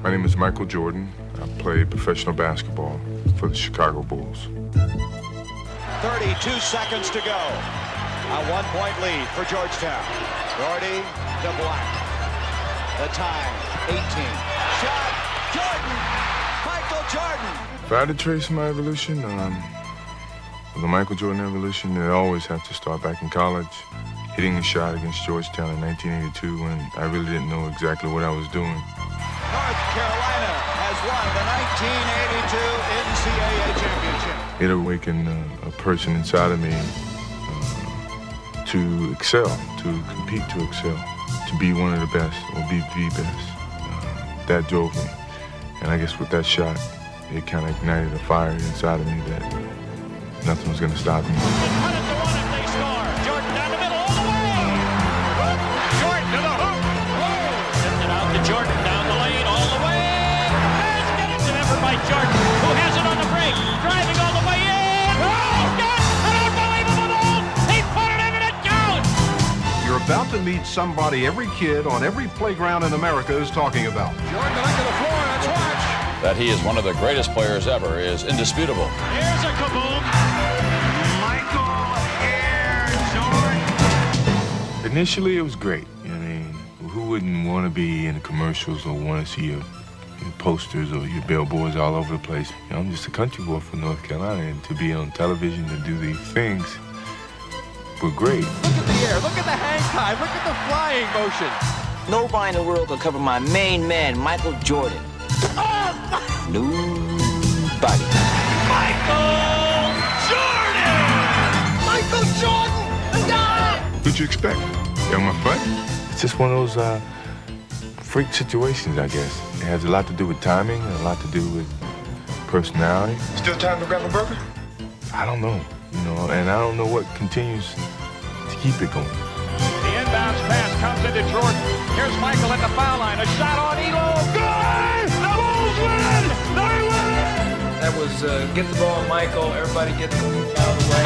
My name is Michael Jordan. I play professional basketball for the Chicago Bulls. 32 seconds to go. A 1-point lead for Georgetown. Gordy to Black. The time, 18. Shot, Jordan! Michael Jordan! If I had to trace my evolution, the Michael Jordan evolution, it always has to start back in college. Hitting a shot against Georgetown in 1982 when I really didn't know exactly what I was doing. North Carolina has won the 1982 NCAA championship. It awakened a person inside of me to excel, to compete, to excel, to be one of the best or be the best. That drove me. And I guess with that shot, it kind of ignited a fire inside of me that nothing was going to stop me. Jordan down the lane all the way. Basket! Delivered by Jordan, who has it on the break. Driving all the way in. Basket! An unbelievable goal! He put it in and it counts! You're about to meet somebody every kid on every playground in America is talking about. Jordan back to the floor. Let's watch. That he is one of the greatest players ever is indisputable. Here's a kaboom. Michael Air Jordan. Initially, it was great. Who wouldn't want to be in the commercials or want to see your posters or your billboards all over the place? I'm just a country boy from North Carolina, and to be on television and do these things were great. Look at the air, look at the hang time, look at the flying motion. Nobody in the world can cover my main man, Michael Jordan. Nobody. Michael Jordan! Michael Jordan! What'd you expect? Get on my butt? It's just one of those freak situations, I guess. It has a lot to do with timing and a lot to do with personality. Still time to grab a burger? I don't know, and I don't know what continues to keep it going. The inbounds pass comes into Jordan. Here's Michael at the foul line. A shot on Elo. Good! The Bulls win! They win! That was get the ball, Michael. Everybody get the ball out of the way.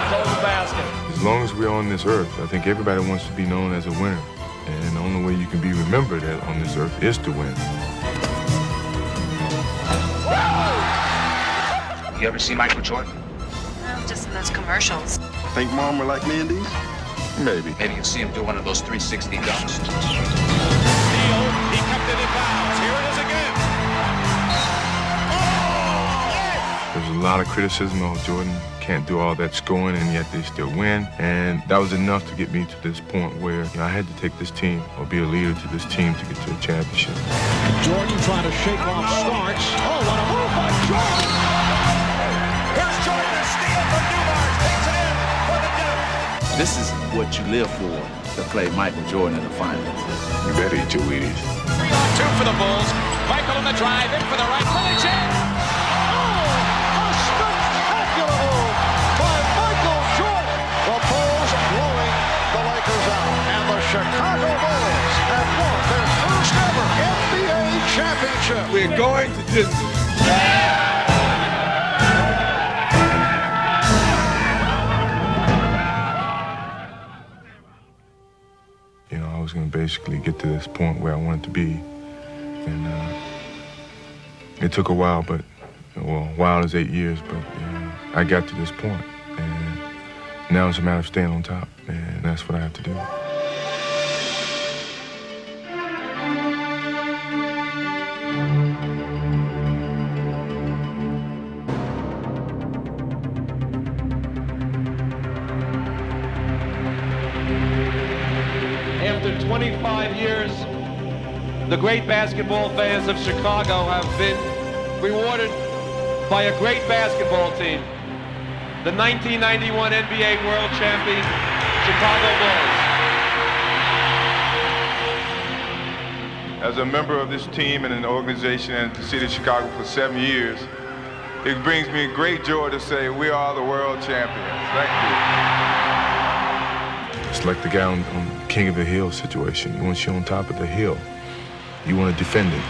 Go to the basket. As long as we're on this earth, I think everybody wants to be known as a winner. And the only way you can be remembered on this earth is to win. You ever see Michael Jordan? No, just in those commercials. Think Mom would like me in these? Maybe. Maybe you'll see him do one of those 360 dunks. Steal. He kept it in bounds. Here it is again. There's a lot of criticism of Jordan. Can't do all that scoring, and yet they still win. And that was enough to get me to this point where I had to take this team or be a leader to this team to get to a championship. Jordan trying to shake off Starks. Oh, what a move by Jordan! Here's Jordan to steal from Newmark. Takes it in for the Duke. This is what you live for, to play Michael Jordan in the finals. You better eat your Wheaties. 3-on-2 for the Bulls. Michael on the drive, in for the right, for the jam. Chicago Bulls have won their first ever NBA championship. We're going to Disney. I was going to basically get to this point where I wanted to be. And it took a while, but, a while is 8 years, but I got to this point. And now it's a matter of staying on top, and that's what I have to do. After 25 years, the great basketball fans of Chicago have been rewarded by a great basketball team. The 1991 NBA World Champion, Chicago Bulls. As a member of this team and an organization and the city of Chicago for 7 years, it brings me great joy to say we are the world champions. Thank you. It's like the guy on King of the Hill situation. Once you're on top of the hill, you want to defend it.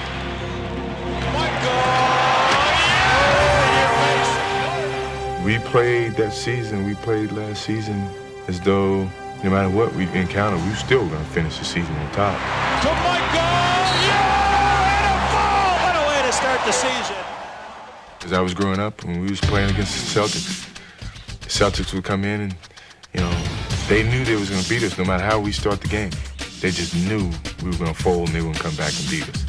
We played that season, we played last season as though no matter what we encounter, we were still going to finish the season on top. To Michael! Yeah! And a start the season. As I was growing up, when we was playing against the Celtics would come in and, they knew they was going to beat us no matter how we start the game. They just knew we were going to fold and they were going to come back and beat us.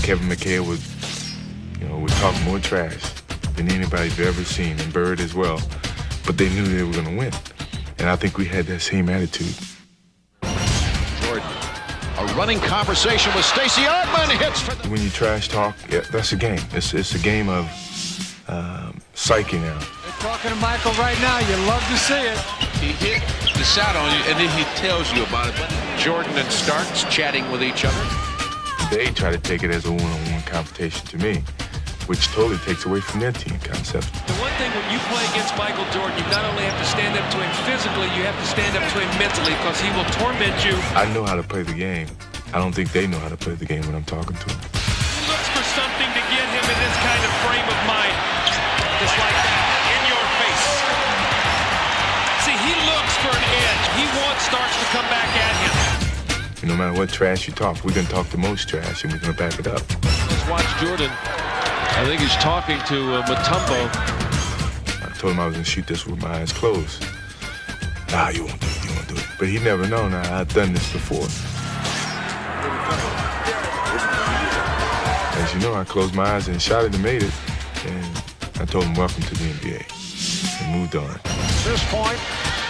Kevin McHale would talk more trash than anybody's ever seen, and Bird as well. But they knew they were going to win. And I think we had that same attitude. Jordan, a running conversation with Stacey Augmon hits for the... When you trash talk, yeah, that's a game. It's a game of psyche now. They're talking to Michael right now. You love to see it. He hit the shot on you, and then he tells you about it. Jordan and Starks chatting with each other. They try to take it as a one-on-one confrontation to me, which totally takes away from their team concept. The one thing when you play against Michael Jordan, you not only have to stand up to him physically, you have to stand up to him mentally because he will torment you. I know how to play the game. I don't think they know how to play the game when I'm talking to them. He looks for something to get him in this kind of frame of mind. Just like that, in your face. See, he looks for an edge. He wants Starks to come back at him. No matter what trash you talk, we're going to talk the most trash and we're going to back it up. Let's watch Jordan. I think he's talking to Mutombo. I told him I was going to shoot this with my eyes closed. Nah, you won't do it, you won't do it. But he never known I've done this before. As you know, I closed my eyes and shot it and made it. And I told him, welcome to the NBA. And moved on. At this point,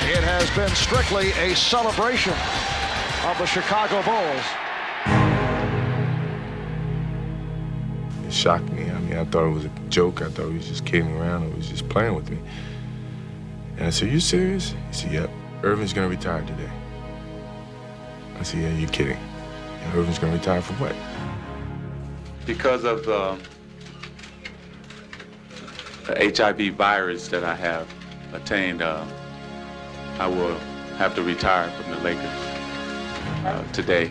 it has been strictly a celebration of the Chicago Bulls. It shocked me. I mean, I thought it was a joke. I thought he was just kidding around or was just playing with me. And I said, you serious? He said, yep. Irvin's going to retire today. I said, yeah, you're kidding. And Irvin's going to retire for what? Because of the HIV virus that I have attained, I will have to retire from the Lakers today.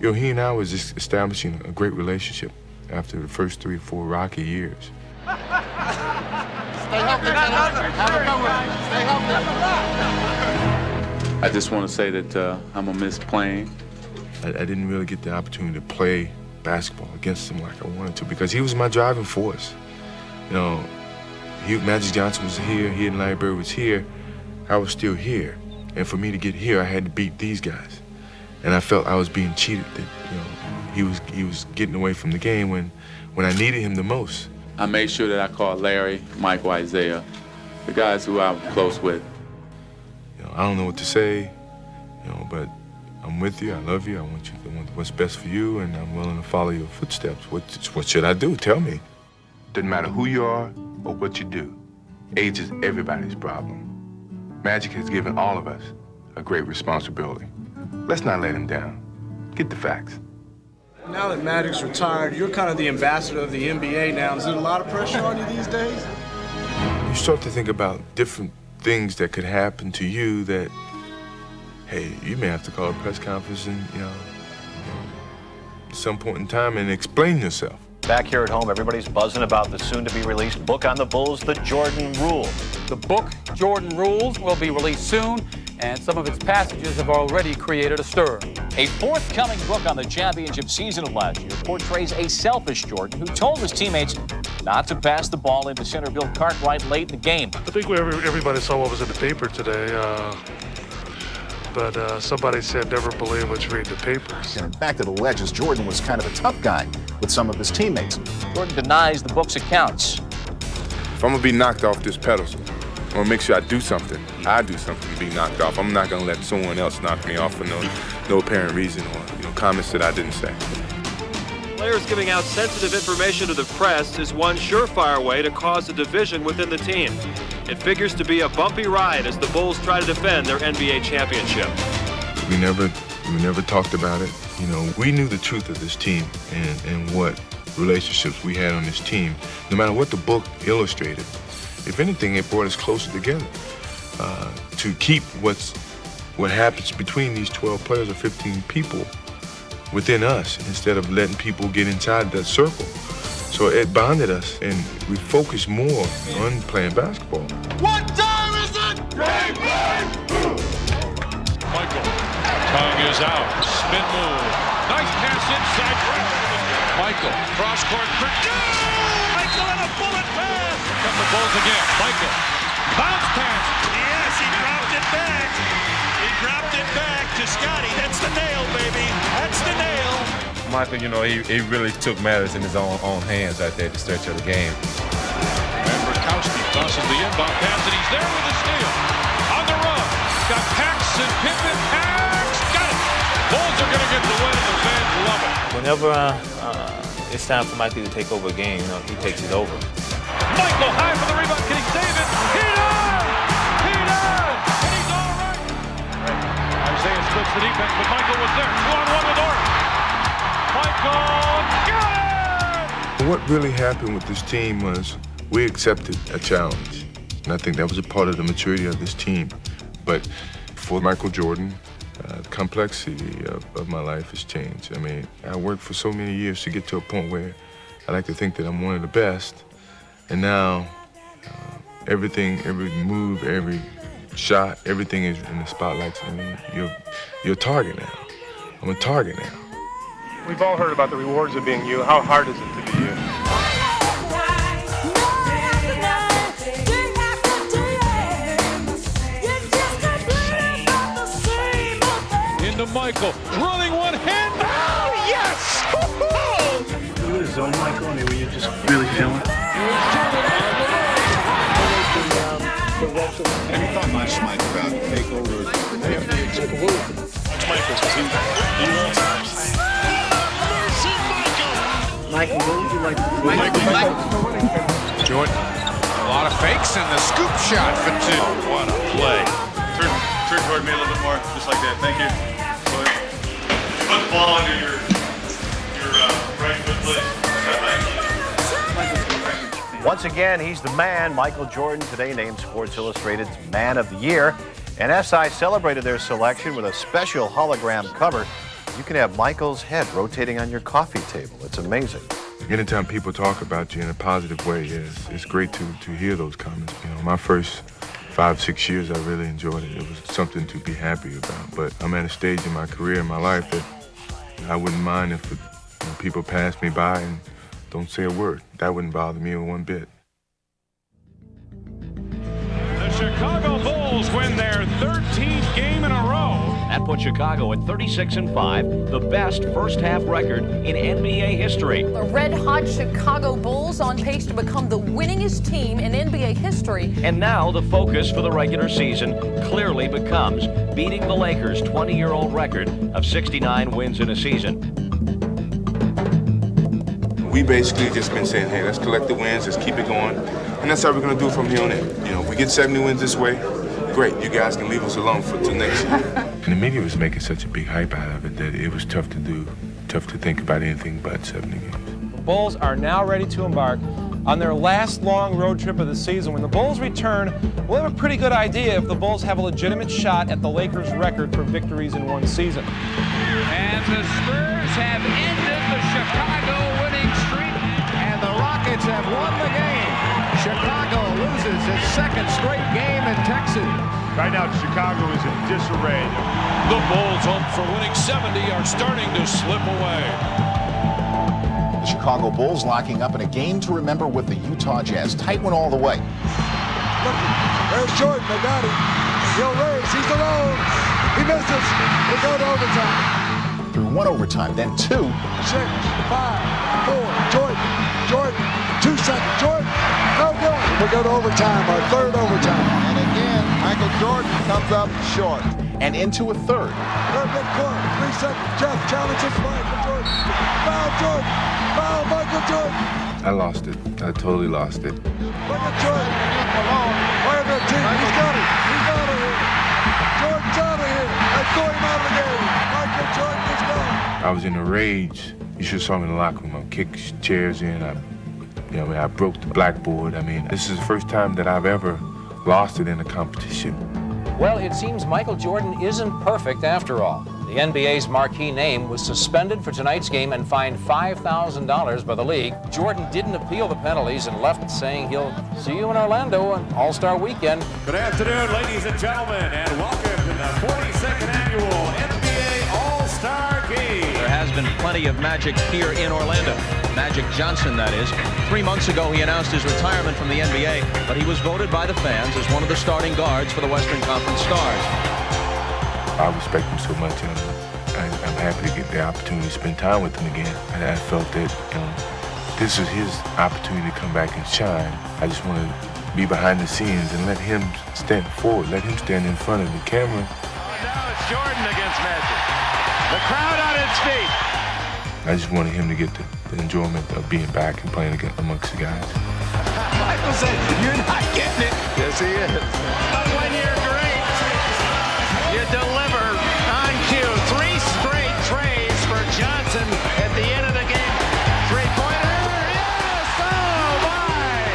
He and I was just establishing a great relationship after the first 3 or 4 rocky years. Stay healthy, have a good one. Stay healthy. I just want to say that I'm going to miss playing. I didn't really get the opportunity to play basketball against him like I wanted to because he was my driving force. Magic Johnson was here, he and Larry Bird was here. I was still here. And for me to get here, I had to beat these guys. And I felt I was being cheated, that he was getting away from the game when I needed him the most. I made sure that I called Larry, Michael, Isaiah, the guys who I'm close with. I don't know what to say, but I'm with you, I love you, I want what's best for you, and I'm willing to follow your footsteps. What should I do? Tell me. Doesn't matter who you are or what you do. AIDS is everybody's problem. Magic has given all of us a great responsibility. Let's not let him down. Get the facts. Now that Magic's retired, you're kind of the ambassador of the NBA now. Is there a lot of pressure on you these days? You start to think about different things that could happen to you that, hey, you may have to call a press conference and, at some point in time and explain yourself. Back here at home, everybody's buzzing about the soon-to-be-released book on the Bulls, The Jordan Rule. The book, Jordan Rules, will be released soon, and some of its passages have already created a stir. A forthcoming book on the championship season of last year portrays a selfish Jordan who told his teammates not to pass the ball into center Bill Cartwright late in the game. I think everybody saw what was in the paper today. But somebody said never believe what you read in the papers. And in fact, it alleges Jordan was kind of a tough guy with some of his teammates. Jordan denies the book's accounts. If I'm gonna be knocked off this pedestal, I'm gonna make sure I do something. I do something to be knocked off. I'm not gonna let someone else knock me off for no apparent reason or comments that I didn't say. Players giving out sensitive information to the press is one surefire way to cause a division within the team. It figures to be a bumpy ride as the Bulls try to defend their NBA championship. We never talked about it. We knew the truth of this team and what relationships we had on this team. No matter what the book illustrated, if anything, it brought us closer together to keep what happens between these 12 players or 15 people within us instead of letting people get inside that circle. So it bonded us, and we focused more on playing basketball. What time is it? Game time! Michael, tongue is out, spin move, nice pass inside. Michael, cross-court, Purdue! Michael and a bullet pass! Here come the Bulls again. Michael, bounce pass. Yes, he dropped it back. He dropped it back to Scotty. That's the nail, baby. That's the nail. Michael, you know, he really took matters in his own hands right there at the stretch of the game. And Burkowski tosses the inbound pass, and he's there with the steal. On the run, got Paxson, Pippen, Pax, got it. Bulls are going to get the win, and the fans love it. Whenever it's time for Michael to take over a game, you know, he takes it over. Michael high for the rebound, can he save it? He does! He does! And he's all right. Isaiah splits the defense, but Michael was there. 2-on-1 with Orr. Michael got it! What really happened with this team was we accepted a challenge. And I think that was a part of the maturity of this team. But for Michael Jordan, the complexity of my life has changed. I mean, I worked for so many years to get to a point where I like to think that I'm one of the best. And now, everything, every move, every shot, everything is in the spotlight. I mean, you're a target now. I'm a target now. We've all heard about the rewards of being you. How hard is it to be you? Into Michael, running one hand. Oh, yes! You were zone, Michael, I mean, were you just really feeling it? Have you thought much, Mike, about takeovers? Michael, what would you like to do? Michael. Jordan. A lot of fakes and the scoop shot for two. What a play. Turn toward me a little bit more, just like that. Thank you. Put the ball under your right foot, please. Once again, he's the man, Michael Jordan, today named Sports Illustrated's Man of the Year. And SI celebrated their selection with a special hologram cover. You can have Michael's head rotating on your coffee table. It's amazing. Anytime people talk about you in a positive way, it's great to hear those comments. You know, my first 5-6 years, I really enjoyed it. It was something to be happy about. But I'm at a stage in my career, in my life, that I wouldn't mind if people pass me by and don't say a word. That wouldn't bother me one bit. The Chicago Bulls win their 13th game in a row. That puts Chicago at 36-5, the best first-half record in NBA history. The red-hot Chicago Bulls on pace to become the winningest team in NBA history. And now the focus for the regular season clearly becomes beating the Lakers' 20-year-old record of 69 wins in a season. We basically just been saying, hey, let's collect the wins, let's keep it going. And that's how we're going to do it from here on in. You know, if we get 70 wins this way, great. You guys can leave us alone till next year. And the media was making such a big hype out of it that it was tough to think about anything but 70 games. The Bulls are now ready to embark on their last long road trip of the season. When the Bulls return, we'll have a pretty good idea if the Bulls have a legitimate shot at the Lakers' record for victories in one season. And the Spurs have ended the Chicago winning streak, and the Rockets have won the game. Chicago loses its second straight game in Texas. Right now, Chicago is in disarray. The Bulls, home for winning 70, are starting to slip away. The Chicago Bulls locking up in a game to remember with the Utah Jazz. Tight one all the way. Look, there's Jordan. They got him. He'll raise. He's alone. He misses. We go to overtime. Through one overtime, then two. 6, 5, 4. Jordan. 2 seconds. Jordan. No good. We go to overtime. Our third overtime. And again, Michael Jordan comes up short. And into a third. Third midcourt. 3 seconds. Jeff challenges Michael Jordan. Foul Jordan. Foul Michael Jordan. I lost it. I totally lost it. Michael Jordan. Alone. Where's the team? He's got it. He's out of here. Jordan's out of here. They throw him out of the game. Michael Jordan is gone. I was in a rage. You should have saw me in the locker room. I kicked chairs in. I broke the blackboard. I mean, this is the first time that I've ever lost it in a competition. Well, it seems Michael Jordan isn't perfect after all. The NBA's marquee name was suspended for tonight's game and fined $5,000 by the league. Jordan didn't appeal the penalties and left saying he'll see you in Orlando on All-Star Weekend. Good afternoon, ladies and gentlemen, and welcome to the 42nd annual NBA All-Star Game. There has been in plenty of Magic here in Orlando. Magic Johnson, that is. 3 months ago, he announced his retirement from the NBA, but he was voted by the fans as one of the starting guards for the Western Conference Stars. I respect him so much, and I'm happy to get the opportunity to spend time with him again. And I felt that, this is his opportunity to come back and shine. I just want to be behind the scenes and let him stand forward, let him stand in front of the camera. Now it's Jordan against Magic. The crowd on its feet. I just wanted him to get the enjoyment of being back and playing amongst the guys. Michael said, "You're not getting it." Yes, he is. But when you're great, you deliver on cue. 3 straight trays for Johnson at the end of the game. 3-pointer. Yes! Oh, my!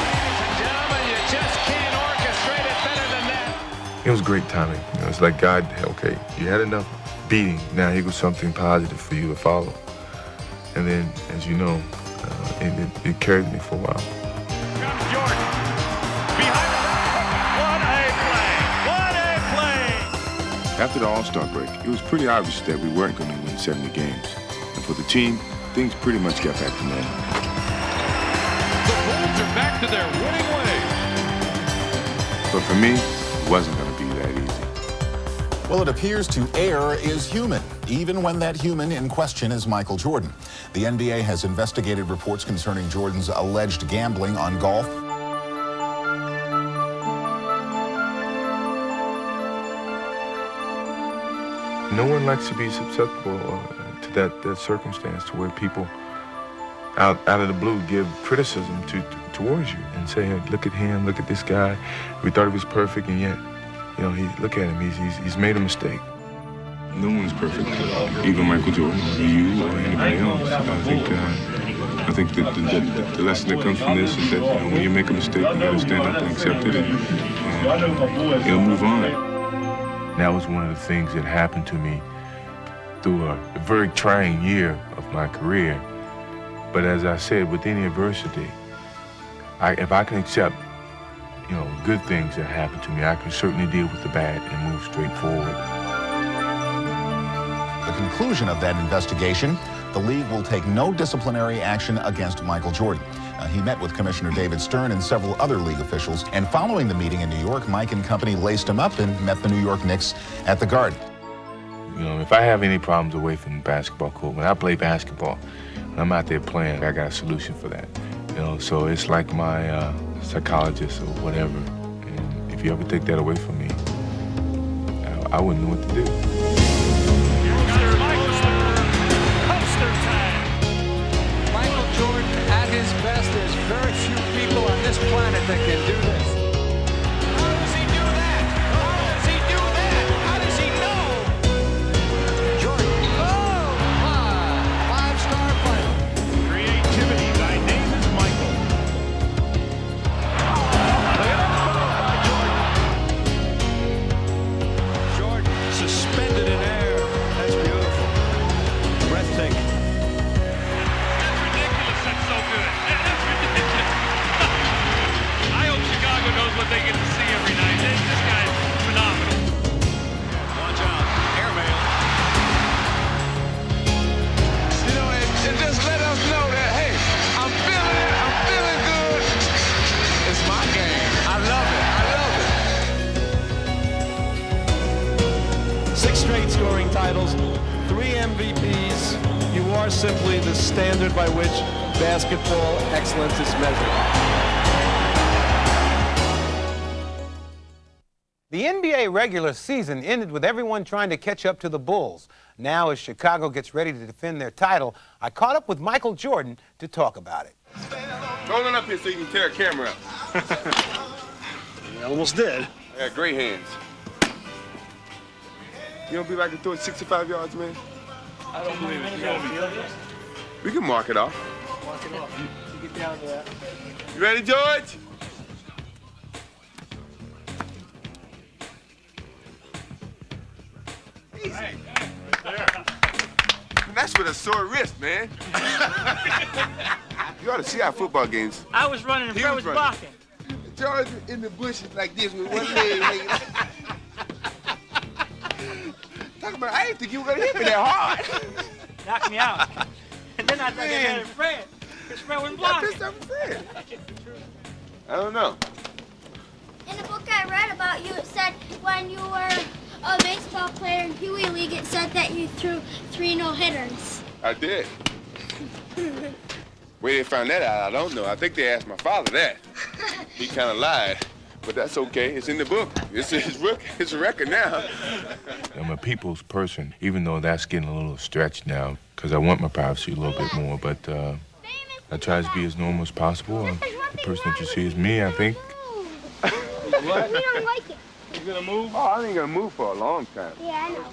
Ladies and gentlemen, you just can't orchestrate it better than that. It was great timing. It's like God, okay, you had enough beating. Now here goes something positive for you to follow. And then, as you know, it carried me for a while. Comes Jordan. Behind the back. What a play! What a play! After the All-Star break, it was pretty obvious that we weren't going to win 70 games. And for the team, things pretty much got back to normal. The Bulls are back to their winning ways. But for me, it wasn't going to be that easy. Well, it appears to err is human, even when that human in question is Michael Jordan. The NBA has investigated reports concerning Jordan's alleged gambling on golf. No one likes to be susceptible to that circumstance, to where people out of the blue give criticism towards you and say, hey, look at him, look at this guy. We thought he was perfect, and yet, look at him, he's made a mistake. No one's perfect, even Michael Jordan, or you, or anybody else. I think that the lesson that comes from this is that when you make a mistake, you gotta stand up and accept it and move on. That was one of the things that happened to me through a very trying year of my career. But as I said, with any adversity, if I can accept good things that happen to me, I can certainly deal with the bad and move straight forward. The conclusion of that investigation, the league will take no disciplinary action against Michael Jordan. He met with Commissioner David Stern and several other league officials, and following the meeting in New York, Mike and company laced him up and met the New York Knicks at the Garden. If I have any problems away from the basketball court, when I play basketball, when I'm out there playing, I got a solution for that. So it's like my psychologist or whatever. And if you ever take that away from me, I wouldn't know what to do. Michael Jordan at his best. There's very few people on this planet that can do this. How does he do that? How does he do that? How does he know? Jordan. Oh, my. 5-star player. Creativity. Thy name is Michael. Jordan suspended in air. That's beautiful. Breathtaking. That's ridiculous. That's so good. That's ridiculous. I hope Chicago knows what they get to see every night. This guy's phenomenal. Watch out. Airmail. And just let us know that, hey, I'm feeling it. I'm feeling good. It's my game. I love it. I love it. 6 straight scoring titles, 3 MVPs. You are simply the standard by which basketball excellence is measured. The NBA regular season ended with everyone trying to catch up to the Bulls. Now, as Chicago gets ready to defend their title, I caught up with Michael Jordan to talk about it. Roll it up here so you can tear a camera up. You almost did. I got great hands. You don't believe I can throw it 65 yards, man? I don't believe it. We can mark it off. Walk it off. You get down to that. You ready, George? Easy. Hey, That's with a sore wrist, man. You ought to see our football games. I was running and Fred was blocking. George in the bushes like this with one leg hanging out. Talking about, I didn't think you were going to hit me that hard. knocked me out. And then I thought I had a friend. His friend was blind. I don't know. In the book I read about you, it said when you were a baseball player in Pee Wee League, it said that you threw 3 no-hitters. I did. Where they found that out, I don't know. I think they asked my father that. He kind of lied, but that's okay. It's in the book. It's a record now. I'm a people's person, even though that's getting a little stretched now, because I want my privacy a little bit more, but I try to be as normal as possible. The person that you see is me, I think. What? We don't like it. You gonna move? Oh, I ain't gonna move for a long time. Yeah, I know.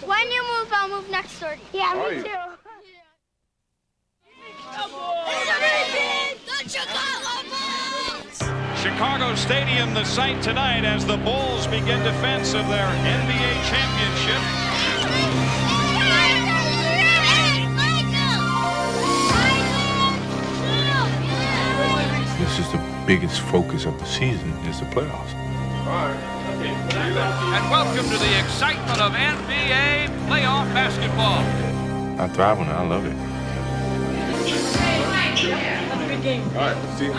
When you move, I'll move next door. Yeah, me too. Chicago Stadium, the site tonight as the Bulls begin defense of their NBA championship. This is the biggest focus of the season, is the playoffs. And welcome to the excitement of NBA playoff basketball. I thrive on it. I love it. All right, let's see.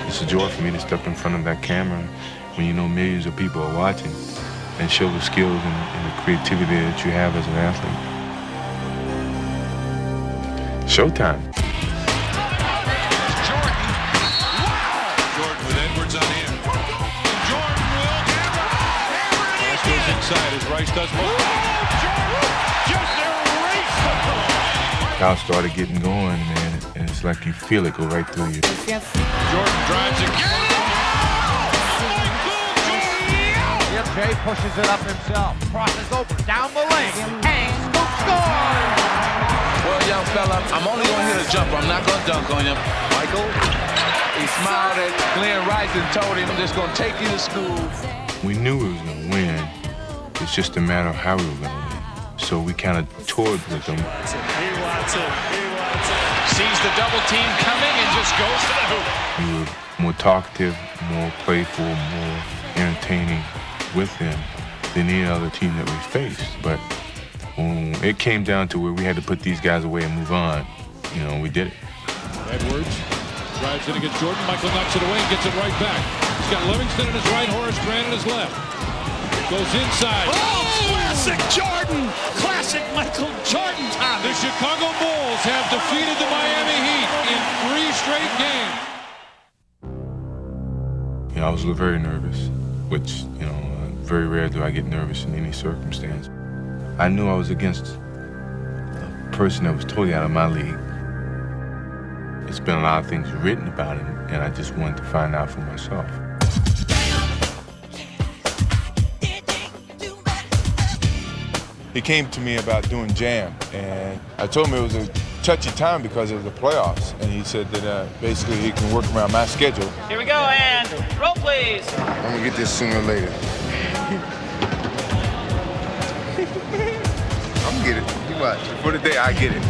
It's a joy for me to step in front of that camera when you know millions of people are watching and show the skills and the creativity that you have as an athlete. Showtime. Jordan with Edwards on in. Jordan will hammer it. This goes inside as Rice does more. Jordan just erased the ball. Y'all started getting going, man, and it's like you feel it go right through you. Jordan drives again. Jay pushes it up himself. Crosses over, down the lane. Hangs, scores! Well, young fella, I'm only going to hit a jumper. I'm not going to dunk on you. Michael, he smiled at Glenn Rice and told him, I'm just going to take you to school. We knew we was going to win. It's just a matter of how we were going to win. So we kind of toured with them. Sees the double team coming and just goes to the hoop. We were more talkative, more playful, more entertaining with them than any other team that we faced. But when it came down to where we had to put these guys away and move on, you know, we did it. Edwards drives in against Jordan. Michael knocks it away and gets it right back. He's got Livingston in his right, Horace Grant in his left. Goes inside. Oh, classic Jordan! Classic Michael Jordan time. The Chicago Bulls have defeated the Miami Heat in 3 straight games. You know, I was very nervous, which, you know, very rare do I get nervous in any circumstance. I knew I was against a person that was totally out of my league. It's been a lot of things written about him, and I just wanted to find out for myself. He came to me about doing jam, and I told him it was a touchy time because of the playoffs, and he said that basically he can work around my schedule. Here we go, and roll, please. I'm gonna get this sooner or later. I'm gonna get it. You watch. For the day, I get it.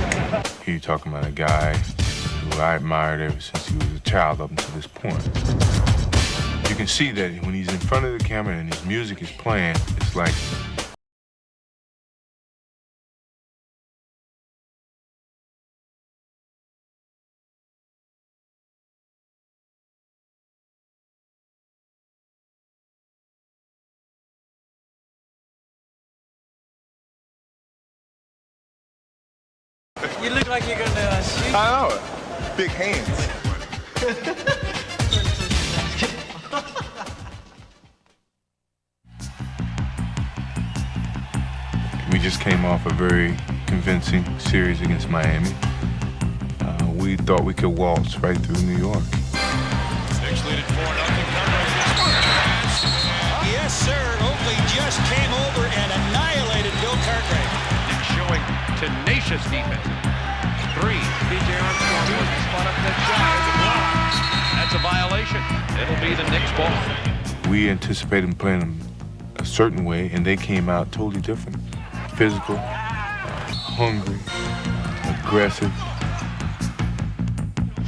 You're talking about a guy who I admired ever since he was a child up until this point. You can see that when he's in front of the camera and his music is playing, it's like You look like you're gonna shoot. I know. Big hands. We just came off a very convincing series against Miami. We thought we could waltz right through New York. Knicks lead at 4-0. Yes, sir. Oakley just came over and annihilated Bill Cartwright. Knicks showing tenacious defense. 3. B.J. Armstrong was spot up that shot. That's a violation. It'll be the Knicks ball. We anticipated playing them a certain way, and they came out totally different. Physical, hungry, aggressive.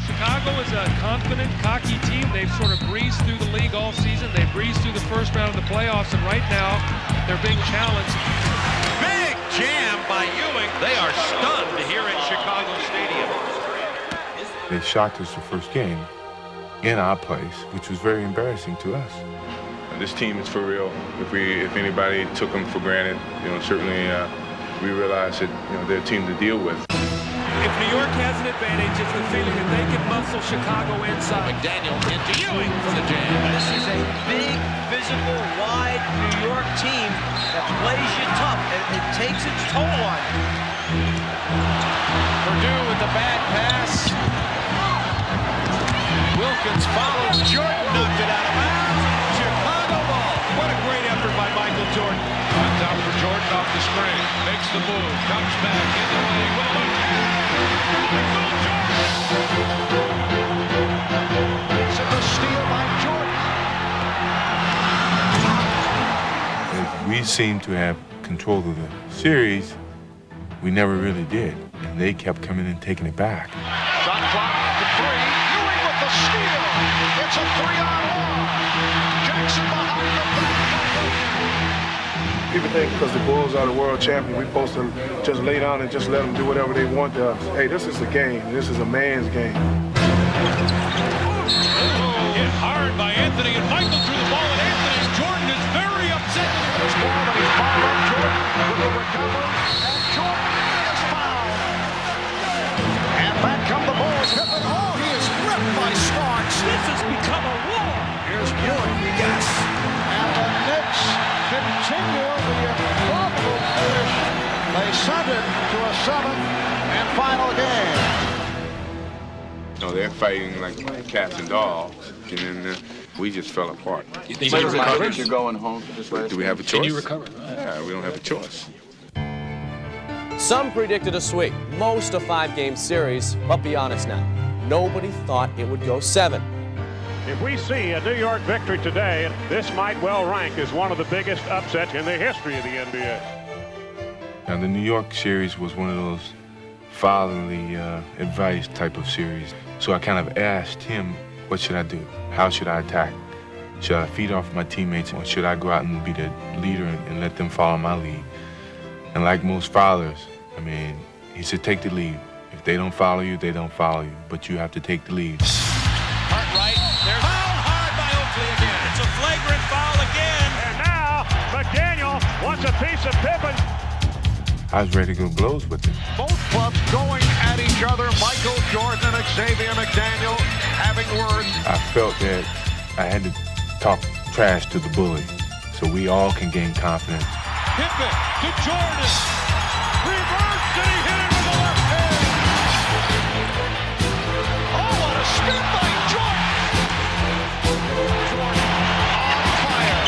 Chicago is a confident, cocky team. They've sort of breezed through the league all season. They breezed through the first round of the playoffs, and right now they're being challenged. Big jam by Ewing. They are stunned here at Chicago Stadium. They shocked us the first game in our place, which was very embarrassing to us. This team is for real. If anybody took them for granted, certainly we realize that they're a team to deal with. If New York has an advantage, it's the feeling that they can muscle Chicago inside. McDaniel into Ewing for the jam. This is a big, physical, wide New York team that plays you tough. It takes its toll on you. Purdue with the bad pass. Wilkins follows. Jordan knocked it out of bounds. Chicago ball. What a great effort by Michael Jordan. On top for Jordan off the screen. Makes the move. Comes back in the lane. Will look. Michael Jordan. It's a steal by Jordan. We seemed to have control of the series. We never really did. And they kept coming and taking it back. Shot clock to 3. Ewing with the steal. It's a 3-on-1. Jackson behind the back. People think because the Bulls are the world champion, we're supposed to just lay down and just let them do whatever they want to us. Hey, this is a game. This is a man's game. Hit hard by Anthony, and Michael threw the ball at Anthony. Jordan is very upset. There's ball, and he's fouled up Jordan with the recovery, and Jordan is fouled. And back come the Bulls. Oh, he is ripped by Starks. This has become a war. Here's Ewing, yes. And the Knicks continue the improbable finish. They send it to a 7th and final game. They're fighting like cats and dogs, and then we just fell apart. You're going home for this last. Do we have a choice? Can you recover? Yeah, we don't have a choice. Some predicted a sweep, most a 5-game series, but be honest now, nobody thought it would go 7. If we see a New York victory today, this might well rank as one of the biggest upsets in the history of the NBA. Now, the New York series was one of those fatherly advice type of series. So I kind of asked him, what should I do? How should I attack? Should I feed off my teammates, or should I go out and be the leader and let them follow my lead? And like most fathers, he said, take the lead. If they don't follow you, they don't follow you. But you have to take the lead. Cartwright, they're fouled hard by Oakley again. It's a flagrant foul again. And now, McDaniel wants a piece of Pippen. I was ready to go blows with him. Both clubs going at each other. Michael Jordan and Xavier McDaniel having words. I felt that I had to talk trash to the bully so we all can gain confidence. Pippen to Jordan. Reverse, and he hit it with the left hand. Oh, what a spin by Jordan. Jordan on fire.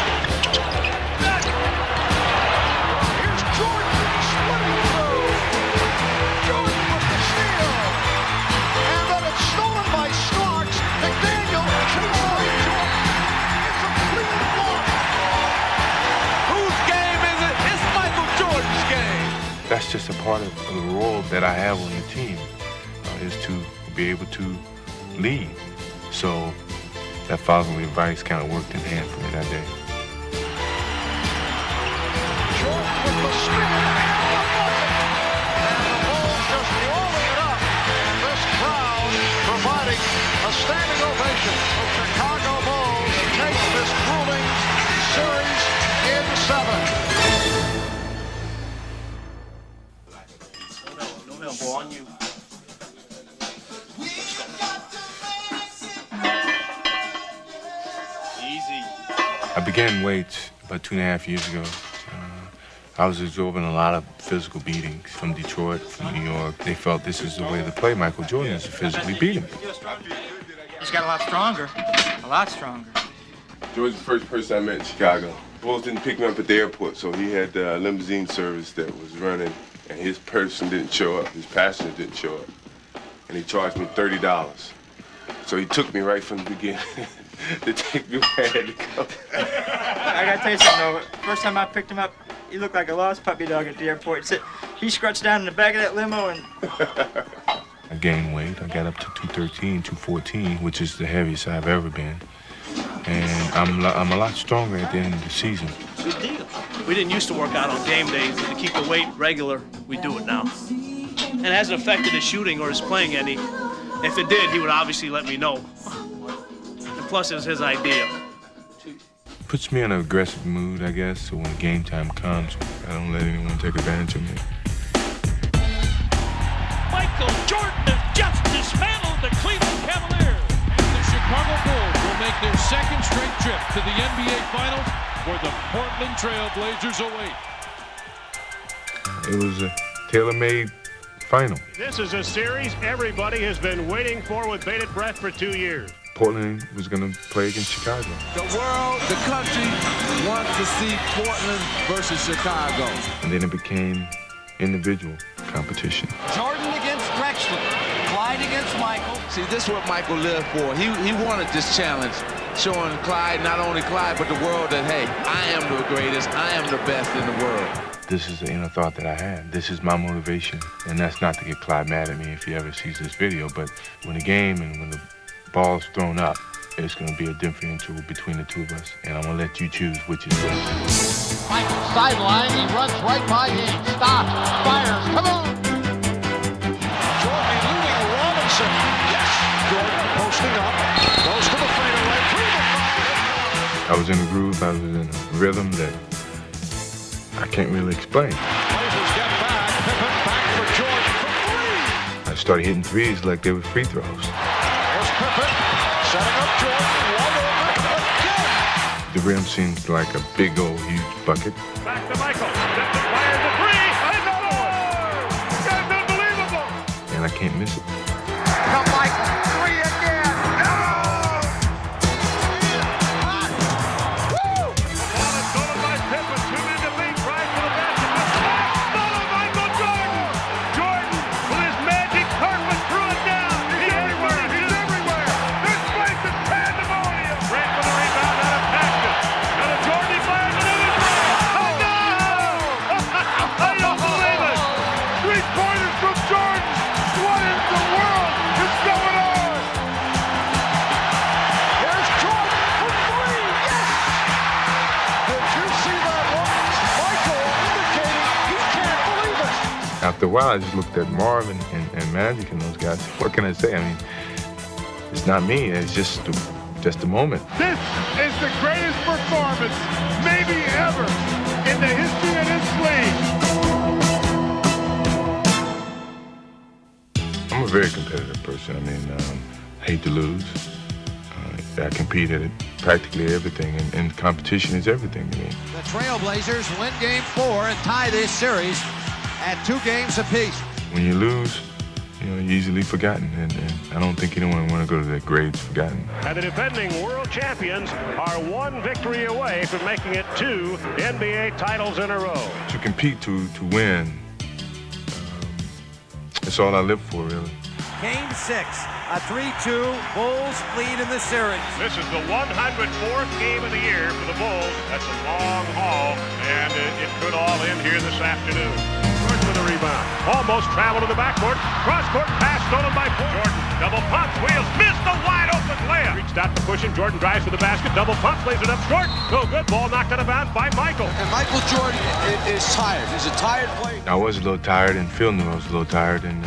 Here's Jordan splitting through. Jordan with the steal. And then it's stolen by Starks. McDaniel chased by Jordan. It's a clean block. Whose game is it? It's Michael Jordan's game. That's just a part of the role that I have on the team, is to be able to lead. So that fatherly advice kind of worked in hand for me that day. Jordan with the spin. And the Bulls just rolling it up. And this crowd providing a standing ovation. The Chicago Bulls take this grueling series in 7. I began weights about 2.5 years ago. I was absorbing a lot of physical beatings from Detroit, from New York. They felt this is the way to play Michael Jordan, is to physically beat him. He's got a lot stronger. A lot stronger. George's the first person I met in Chicago. Bulls didn't pick me up at the airport, so he had a limousine service that was running, and his person didn't show up. His passenger didn't show up. And he charged me $30. So he took me right from the beginning to take me where I had to go. I gotta tell you something though. First time I picked him up, he looked like a lost puppy dog at the airport. He scratched down in the back of that limo and... I gained weight. I got up to 213, 214, which is the heaviest I've ever been. And I'm a lot stronger at the end of the season. Good deal. We didn't used to work out on game days, but to keep the weight regular, we do it now. And it hasn't affected his shooting or his playing any. If it did, he would obviously let me know. And plus, it was his idea. Puts me in an aggressive mood, I guess, so when game time comes, I don't let anyone take advantage of me. Michael Jordan has just dismantled the Cleveland Cavaliers. And the Chicago Bulls will make their second straight trip to the NBA Finals, where the Portland Trail Blazers await. It was a tailor-made final. This is a series everybody has been waiting for with bated breath for 2 years. Portland was going to play against Chicago. The world, the country wants to see Portland versus Chicago. And then it became individual competition. Jordan against Drexler. Clyde against Michael. See, this is what Michael lived for. He wanted this challenge, showing Clyde, not only Clyde, but the world that, hey, I am the greatest, I am the best in the world. This is the inner thought that I had. This is my motivation. And that's not to get Clyde mad at me if he ever sees this video, but when the game and when the ball's thrown up, it's going to be a differential between the two of us. And I'm going to let you choose which is which. Michael sideline, he runs right by him. Stops, fires, come on! Jordan eluding Robinson. Yes, Jordan posting up. Goes to the fadeaway. I was in a groove, I was in a rhythm that I can't really explain. Blazers get back. Pippen back for Jordan for three. I started hitting threes like they were free throws. There's Pippen setting up Jordan. Wide open again. The rim seems like a big old huge bucket. Back to Michael. Pippen fires a three. Another! This guy's unbelievable. And I can't miss it. Come Michael, three again. No! Woo! Ball is stolen by Pippen. 2 men to beat. Right to the basket. Stolen Michael Jordan. Jordan with his magic carpet threw it down. He's everywhere. He's everywhere. This place is pandemonium. Grant for the rebound out of Paxton. Another Jordan. He fires another three. Oh no! I don't believe it. 3-pointers from Jordan. What in the world is going on? Here's Jordan for three. Yes! Did you see that one? Michael indicating he can't believe it. After a while, I just looked at Marvin and Magic and those guys. What can I say? I mean, it's not me. It's just a moment. This is the greatest performance, maybe ever, in the history of this league. I'm a very competitive person. I mean, I hate to lose. I compete at practically everything, and competition is everything to me. The Trailblazers win game 4 and tie this series at 2 games apiece. When you lose, you're easily forgotten, and I don't think anyone want to go to their graves forgotten. And the defending world champions are 1 victory away from making it 2 NBA titles in a row. To compete, to win, it's all I live for, really. Game 6, a 3-2 Bulls lead in the series. This is the 104th game of the year for the Bulls. That's a long haul, and it could all end here this afternoon. Jordan with a rebound. Almost traveled to the backcourt. Cross-court pass stolen by Jordan. Double pump, wheels, missed the wide-open layup. Reached out to push him. Jordan drives for the basket. Double pump, plays it up short. No good. Ball knocked out of bounds by Michael. And Michael Jordan is tired. He's a tired player. I was a little tired, and Phil knew I was a little tired, and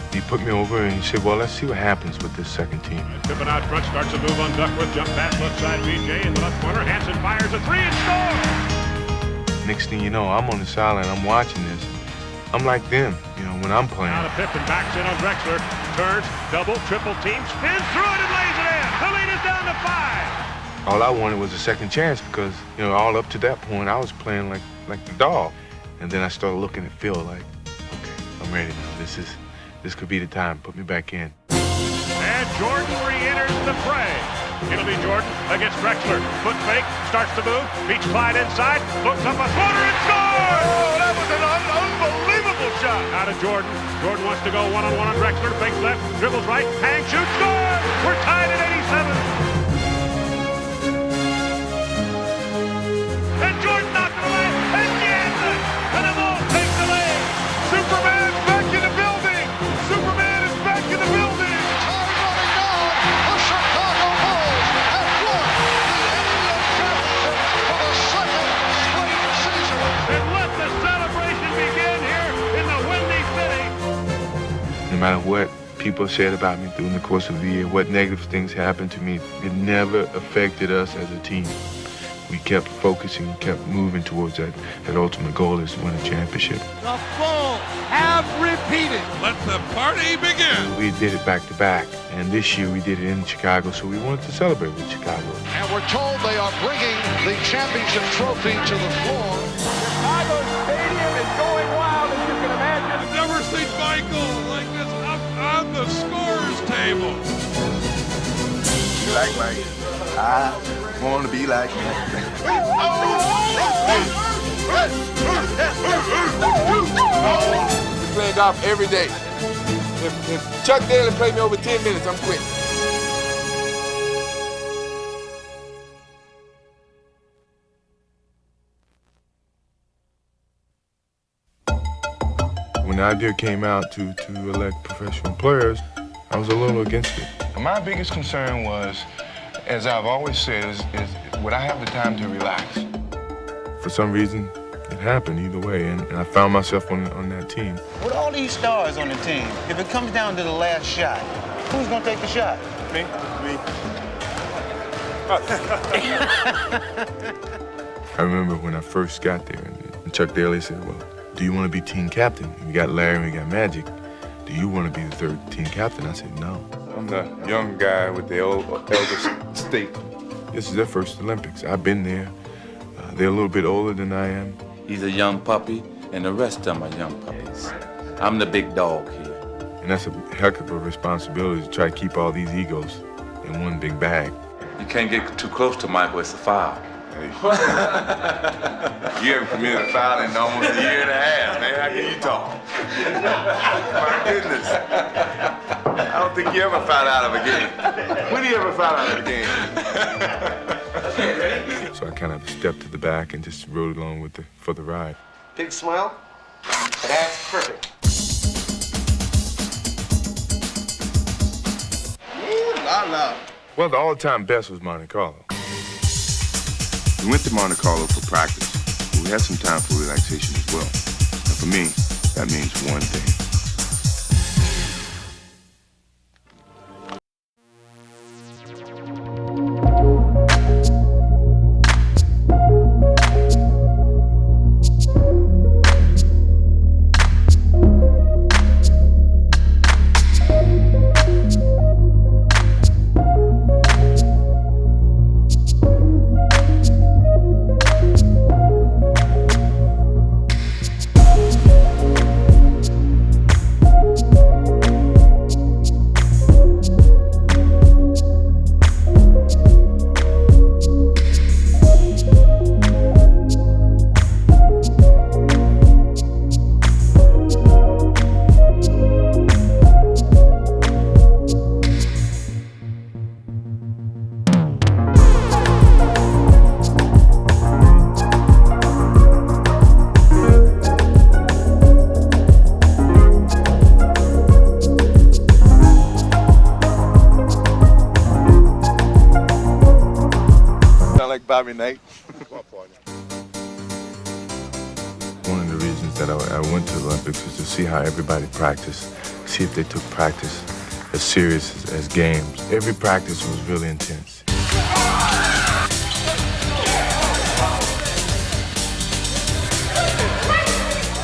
he put me over and he said, well, let's see what happens with this second team. Pippen out front, starts a move on Duckworth. Jump pass left side, BJ in the left corner. Hansen fires a three and scores. Next thing you know, I'm on the sideline, I'm watching this. I'm like them, when I'm playing. Out of Pippen, backs in on Drexler. Turns, double, triple team, spins through it and lays it in. The lead is down to 5. All I wanted was a second chance because, all up to that point, I was playing like the dog. And then I started looking at Phil like, okay, I'm ready now. This could be the time. Put me back in. And Jordan re-enters the fray. It'll be Jordan against Drexler. Foot fake, starts to move, beats Clyde inside, hooks up a floater and scores! Oh, that was an unbelievable shot. Out of Jordan. Jordan wants to go one-on-one on Drexler. Fakes left, dribbles right, hang, shoots, scores! We're tied at 87. And Jordan knocked it away again! And the ball takes the lead. Superman's back in the building! Superman is back in the building! Time running down. The Chicago Bulls have won the NBA championship for the second straight season. No matter what people said about me during the course of the year, what negative things happened to me, it never affected us as a team. We kept focusing, kept moving towards that ultimate goal is to win a championship. The Bulls have repeated. Let the party begin. We did it back to back, and this year we did it in Chicago, so we wanted to celebrate with Chicago. And we're told they are bringing the championship trophy to the floor. Chicago Stadium is going wild, as you can imagine. I've never seen Michael like this up on the scorer's table. You like Mike? I want to be like him. We play golf every day. If Chuck Daly played me over 10 minutes, I'm quitting. When the idea came out to elect professional players, I was a little against it. My biggest concern was, as I've always said, is would I have the time to relax? For some reason, it happened either way, and I found myself on that team. With all these stars on the team, if it comes down to the last shot, who's gonna take the shot? Me. I remember when I first got there, and Chuck Daly said, well, do you want to be team captain? We got Larry and we got Magic. Do you want to be the third team captain? I said, no. I'm the young guy with the elder state. This is their first Olympics. I've been there. They're a little bit older than I am. He's a young puppy, and the rest of them are young puppies. I'm the big dog here. And that's a heck of a responsibility to try to keep all these egos in one big bag. You can't get too close to Michael, it's a foul. Hey. You haven't committed a foul in almost a year and a half, man. How can you talk? My goodness. I don't think you ever fouled out of a game. When do you ever foul out of a game? So I kind of stepped to the back and just rode along for the ride. Big smile. That's perfect. Ooh, la. Well, the all-time best was Monte Carlo. We went to Monte Carlo for practice, but we had some time for relaxation as well. And for me, that means one thing. Bobby Knight. One of the reasons that I went to the Olympics was to see how everybody practiced, see if they took practice as serious as games. Every practice was really intense.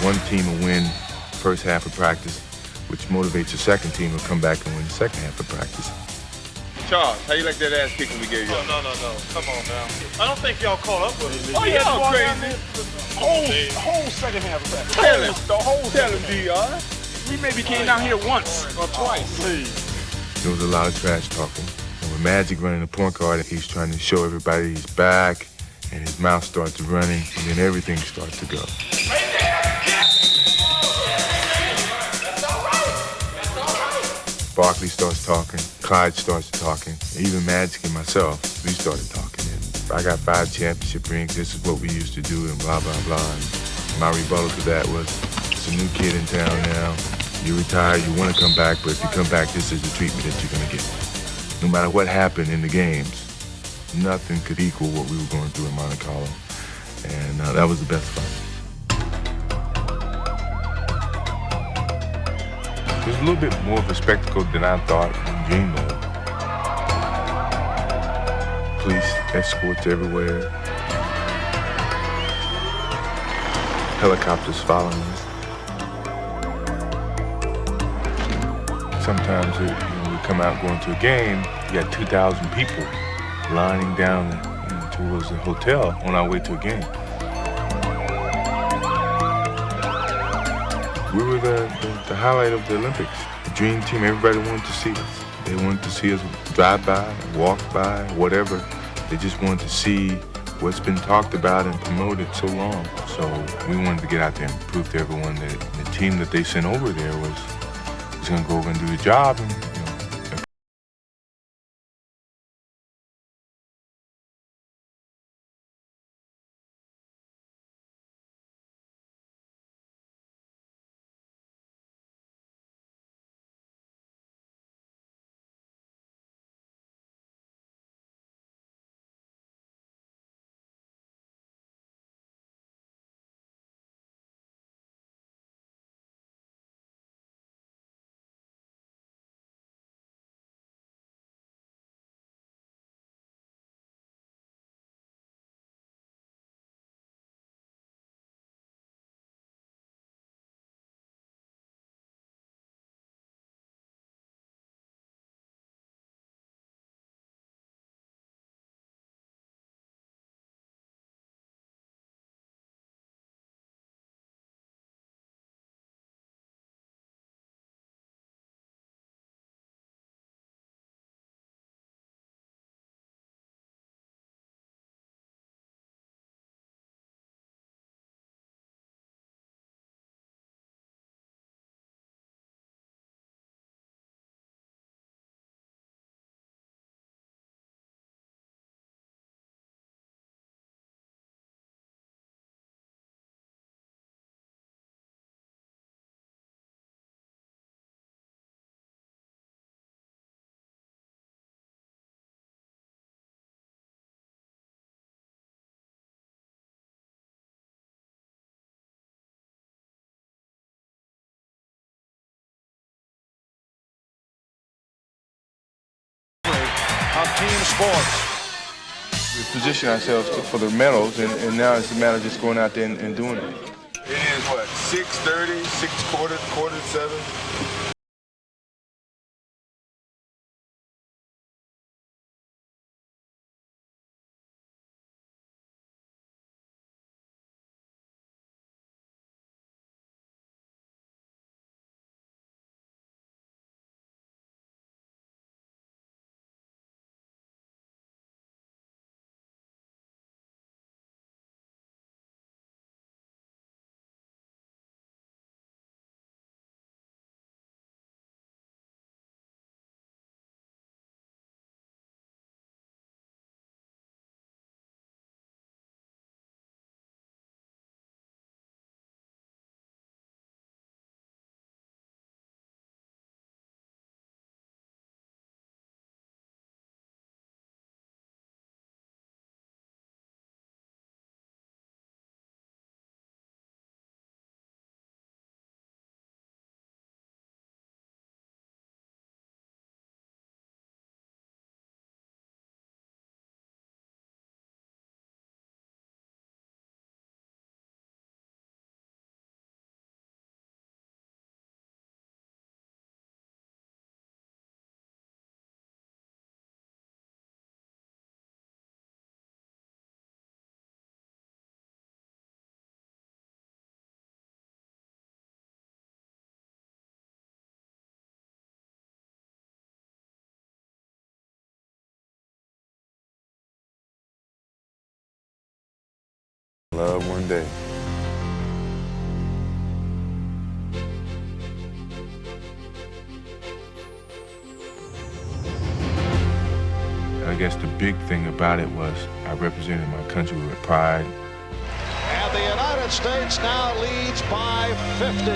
One team will win the first half of practice, which motivates the second team to come back and win the second half of practice. Charles, how you like that ass kicking we gave you? Oh, no. Come on now. I don't think y'all caught up with it. Oh, y'all crazy. Whole second half of that. Tell him. The whole Tell him, DR. We maybe came down here once or twice. Please. There was a lot of trash talking. And with Magic running the point guard, he's trying to show everybody he's back, and his mouth starts running, and then everything starts to go. Barkley starts talking, Clyde starts talking, even Magic and myself, we started talking. And I got 5 championship rings, this is what we used to do, and blah, blah, blah. And my rebuttal to that was, it's a new kid in town now. You retire, you want to come back, but if you come back, this is the treatment that you're going to get. No matter what happened in the games, nothing could equal what we were going through in Monte Carlo. And that was the best fun. It was a little bit more of a spectacle than I thought and dreamed of. Police escorts everywhere. Helicopters following us. Sometimes we come out going to a game, you got 2,000 people lining down towards the hotel on our way to a game. We were the highlight of the Olympics. The dream team, everybody wanted to see us. They wanted to see us drive by, walk by, whatever. They just wanted to see what's been talked about and promoted so long. So we wanted to get out there and prove to everyone that the team that they sent over there was going to go over and do the job. And, of team sports. we position ourselves for the medals, and now it's a matter of just going out there and doing it. It is what, 6:30, 6:15, 6:45? Love one day. I guess the big thing about it was I represented my country with pride. And the United States now leads by 50.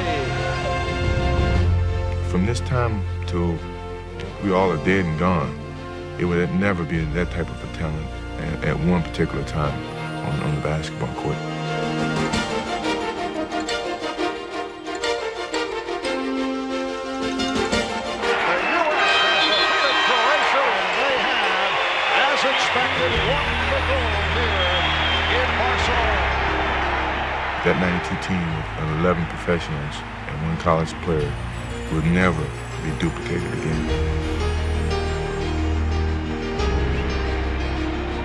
From this time till we all are dead and gone, it would never be that type of a talent at one particular time on the basketball court. has won the gold here in Barcelona. That 92 team of 11 professionals and one college player will never be duplicated again.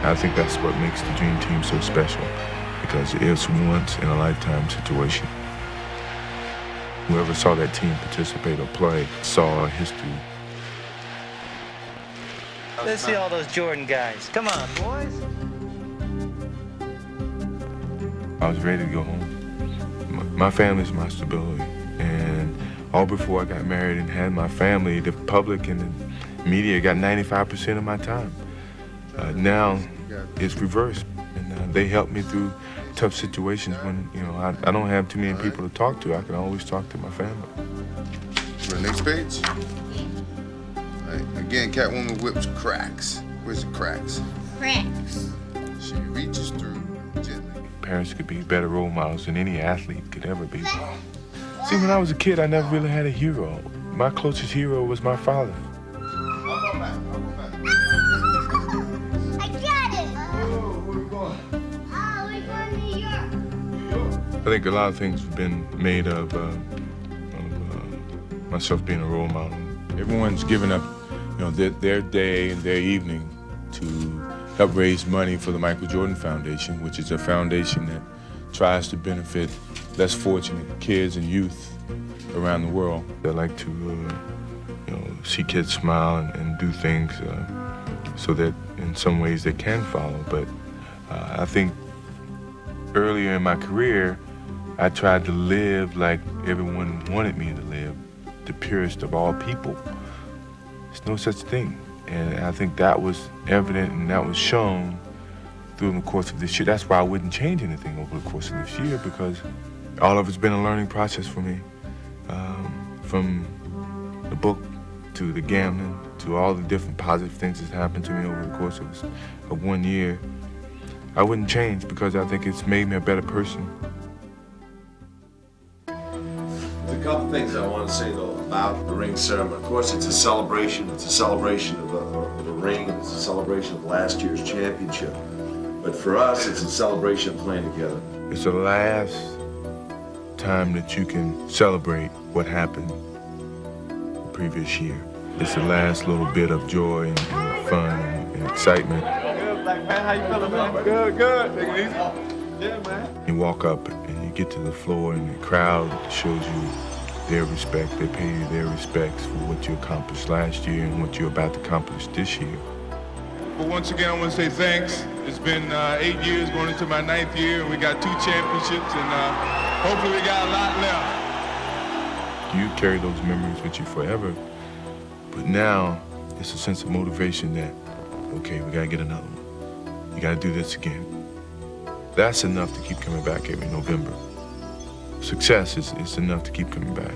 I think that's what makes the Dream Team so special, because it's once in a lifetime situation. Whoever saw that team participate or play saw history. Let's see all those Jordan guys. Come on, boys. I was ready to go home. My family's my stability, and all before I got married and had my family, the public and the media got 95% of my time. Now it's reversed, and they help me through tough situations when, you know, I don't have too many people to talk to. I can always talk to my family. For the next page? Right. Again, Catwoman whips cracks. Where's the cracks? Cracks. She reaches through gently. Parents could be better role models than any athlete could ever be. See, when I was a kid, I never really had a hero. My closest hero was my father. I think a lot of things have been made of myself being a role model. Everyone's given up, you know, their day and their evening to help raise money for the Michael Jordan Foundation, which is a foundation that tries to benefit less fortunate kids and youth around the world. I like to, you know, see kids smile and do things so that in some ways they can follow. But I think earlier in my career, I tried to live like everyone wanted me to live, the purest of all people. There's no such thing. And I think that was evident and that was shown through the course of this year. That's why I wouldn't change anything over the course of this year, because all of it's been a learning process for me. From the book to the gambling to all the different positive things that's happened to me over the course of 1 year. I wouldn't change because I think it's made me a better person. There's a couple things I want to say, though, about the ring ceremony. Of course, it's a celebration. It's a celebration of the ring. It's a celebration of last year's championship. But for us, it's a celebration of playing together. It's the last time that you can celebrate what happened the previous year. It's the last little bit of joy and fun and excitement. Black man, how you feeling, man? Good, good. Take it easy. Yeah, man. You walk up and you get to the floor and the crowd shows you their respect. They pay you their respects for what you accomplished last year and what you're about to accomplish this year. But once again, I want to say thanks. It's been 8 years, going into my 9th year, and we got 2 championships, and hopefully we got a lot left. You carry those memories with you forever, but now it's a sense of motivation that, okay, we gotta get another one. You gotta do this again. That's enough to keep coming back every November. Success is enough to keep coming back.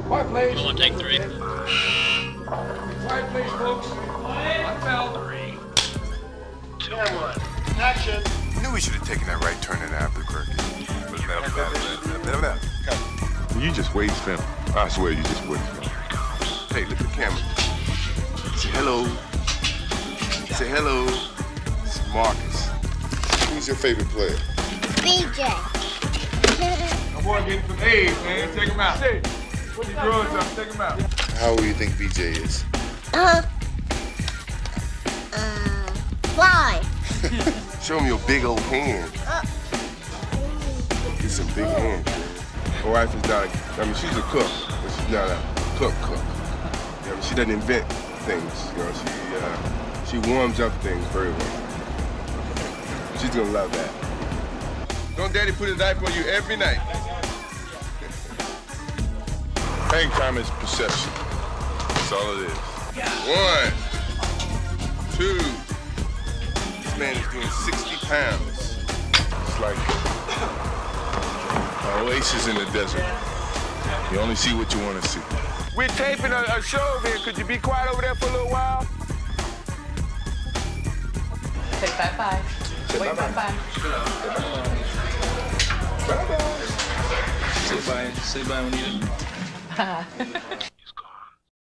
Quiet, please. We'll take 3. Quiet, please, folks. One bell. 3, 2, 1. Action. I knew we should have taken that right turn in Albuquerque. You just waste film. I swear you just waste film. Hey, look at the camera. Say hello. Say hello. It's Marcus. Who's your favorite player? BJ. My boy getting some A's, man. Take him out. Hey, what you doing, son? Take him out. How old do you think BJ is? 5. Show him your big old hands. Get some big hands. My wife is not, she's a cook, but she's not a cook. You know, she doesn't invent things. You know, she warms up things very well. She's gonna love that. Don't Daddy put a diaper on you every night? Hang time is perception. That's all it is. 1, 2. This man is doing 60 pounds. It's like an oasis in the desert. You only see what you want to see. We're taping a show over here. Could you be quiet over there for a little while? Say bye-bye. Say Wait, bye-bye. bye-bye. bye. Say bye when you